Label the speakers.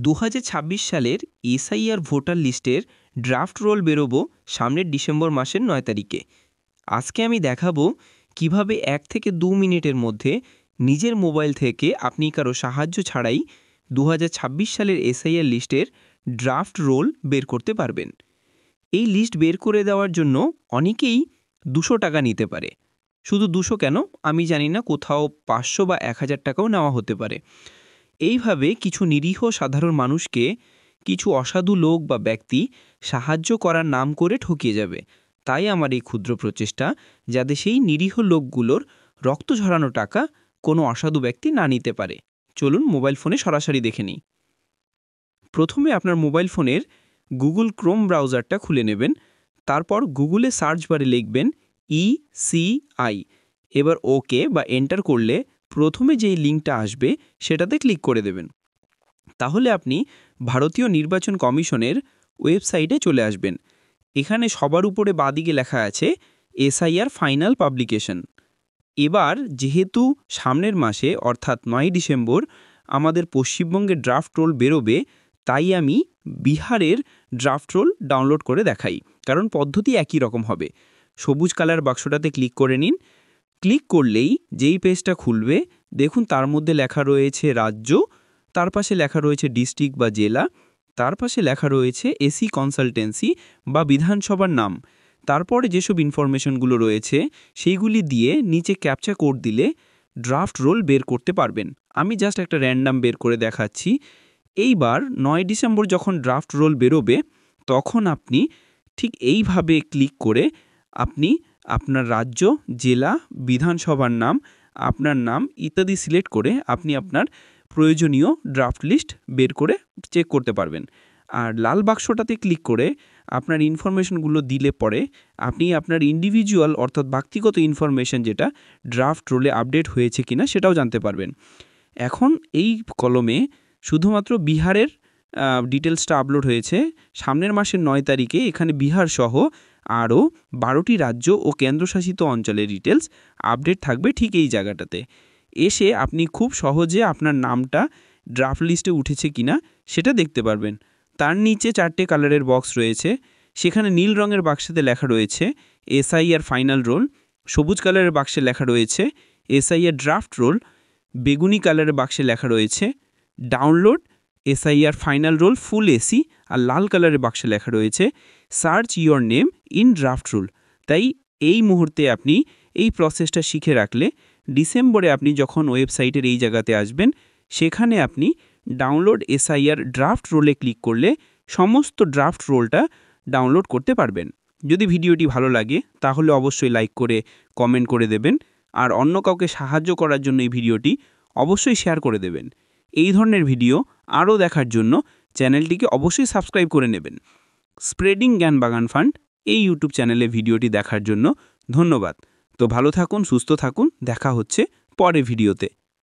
Speaker 1: 2026 সালের SIR voter লিস্টের draft roll বেরোবো সামনের ডিসেম্বর মাসের 9 তারিখে। আজকে আমি দেখাবো কিভাবে 1 থেকে 2 মিনিটের মধ্যে নিজের মোবাইল থেকে আপনি কারো সাহায্য ছাড়াই 2026 সালের এসআইআর লিস্টের ড্রাফট রোল বের করতে পারবেন। এই লিস্ট বের করে দেওয়ার জন্য অনেকেই 200 টাকা নিতে পারে। শুধু 200 কেন, আমি জানি না, কোথাও 500 বা 1000 টাকাও নেওয়া হতে পারে। এইভাবে কিছু নিরীহ সাধারণ মানুষকে কিছু অসাধু লোক বা ব্যক্তি সাহায্য করার নাম করে ঠকিয়ে যাবে। তাই আমার এই ক্ষুদ্র প্রচেষ্টা, যাতে সেই নিরীহ লোকগুলোর রক্ত ঝরানো টাকা কোনো অসাধু ব্যক্তি না নিতে পারে। চলুন মোবাইল ফোনে সরাসরি দেখে নিই। প্রথমে আপনার মোবাইল ফোনের গুগল ক্রোম ব্রাউজারটা খুলে নেবেন। তারপর গুগলে সার্চ বারে লিখবেন ECI। এবার ওকে বা এন্টার করলে প্রথমে যেই লিঙ্কটা আসবে সেটাতে ক্লিক করে দেবেন। তাহলে আপনি ভারতীয় নির্বাচন কমিশনের ওয়েবসাইটে চলে আসবেন। এখানে সবার উপরে বাঁদিকে লেখা আছে এসআইআর ফাইনাল পাবলিকেশন। এবার যেহেতু সামনের মাসে অর্থাৎ 9 ডিসেম্বর আমাদের পশ্চিমবঙ্গের ড্রাফট রোল বেরোবে, তাই আমি বিহারের ড্রাফট রোল ডাউনলোড করে দেখাই, কারণ পদ্ধতি একই রকম হবে। সবুজ কালার বাক্সটাতে ক্লিক করে নিন। ক্লিক করলেই যেই পেজটা খুলবে, দেখুন তার মধ্যে লেখা রয়েছে রাজ্য, তার পাশে লেখা রয়েছে ডিস্ট্রিক্ট বা জেলা, তার পাশে লেখা রয়েছে এসি কনসালটেন্সি বা বিধানসভার নাম। তারপরে যেসব ইনফরমেশনগুলো রয়েছে সেইগুলি দিয়ে নিচে ক্যাপচা কোড দিলে ড্রাফট রোল বের করতে পারবেন। আমি জাস্ট একটা র্যান্ডাম বের করে দেখাচ্ছি। এইবার 9 ডিসেম্বর যখন ড্রাফট রোল বেরোবে, তখন আপনি ঠিক এইভাবে ক্লিক করে আপনি আপনার রাজ্য, জেলা, বিধানসভার নাম, আপনার নাম ইত্যাদি সিলেক্ট করে আপনি আপনার প্রয়োজনীয় ড্রাফট লিস্ট বের করে চেক করতে পারবেন। আর লাল বাক্সটাতে ক্লিক করে আপনার ইনফরমেশনগুলো দিলে পরে আপনি আপনার ইন্ডিভিজুয়াল অর্থাৎ ব্যক্তিগত ইনফরমেশন যেটা ড্রাফট রোলে আপডেট হয়েছে কিনা সেটাও জানতে পারবেন। এখন এই কলমে শুধুমাত্র বিহারের ডিটেলসটা আপলোড হয়েছে। সামনের মাসের 9 তারিখে এখানে বিহার সহ আরও 12টি রাজ্য ও কেন্দ্রশাসিত অঞ্চলের ডিটেলস আপডেট থাকবে ঠিক এই জায়গাটাতে। এসে আপনি খুব সহজে আপনার নামটা ড্রাফট লিস্টে উঠেছে কিনা সেটা দেখতে পারবেন। তার নিচে 4টে কালারের বক্স রয়েছে, সেখানে নীল রঙের বাক্সেতে লেখা রয়েছে এসআইআর ফাইনাল রোল, সবুজ কালারের বাক্সে লেখা রয়েছে এসআইআর ড্রাফট রোল, বেগুনি কালারের বাক্সে লেখা রয়েছে download SIR final roll full AC, আর লাল কালারের বাক্সে লেখা রয়েছে search your name in draft roll. তাই এই মুহূর্তে আপনি এই প্রসেসটা শিখে রাখলে ডিসেম্বরে আপনি যখন ওয়েবসাইটের এই জায়গাতে আসবেন, সেখানে আপনি ডাউনলোড এসআইআর ড্রাফট রোলে ক্লিক করলে সমস্ত ড্রাফট রোলটা ডাউনলোড করতে পারবেন। যদি ভিডিওটি ভালো লাগে তাহলে অবশ্যই লাইক করে কমেন্ট করে দেবেন, আর অন্য কাউকে সাহায্য করার জন্য এই ভিডিওটি অবশ্যই শেয়ার করে দেবেন। এই ধরনের ভিডিও আরও দেখার জন্য চ্যানেলটিকে অবশ্যই সাবস্ক্রাইব করে নেবেন। স্প্রেডিং জ্ঞান বাগান ফান্ড এই ইউটিউব চ্যানেলে ভিডিওটি দেখার জন্য ধন্যবাদ। তো ভালো থাকুন, সুস্থ থাকুন, দেখা হচ্ছে পরের ভিডিওতে।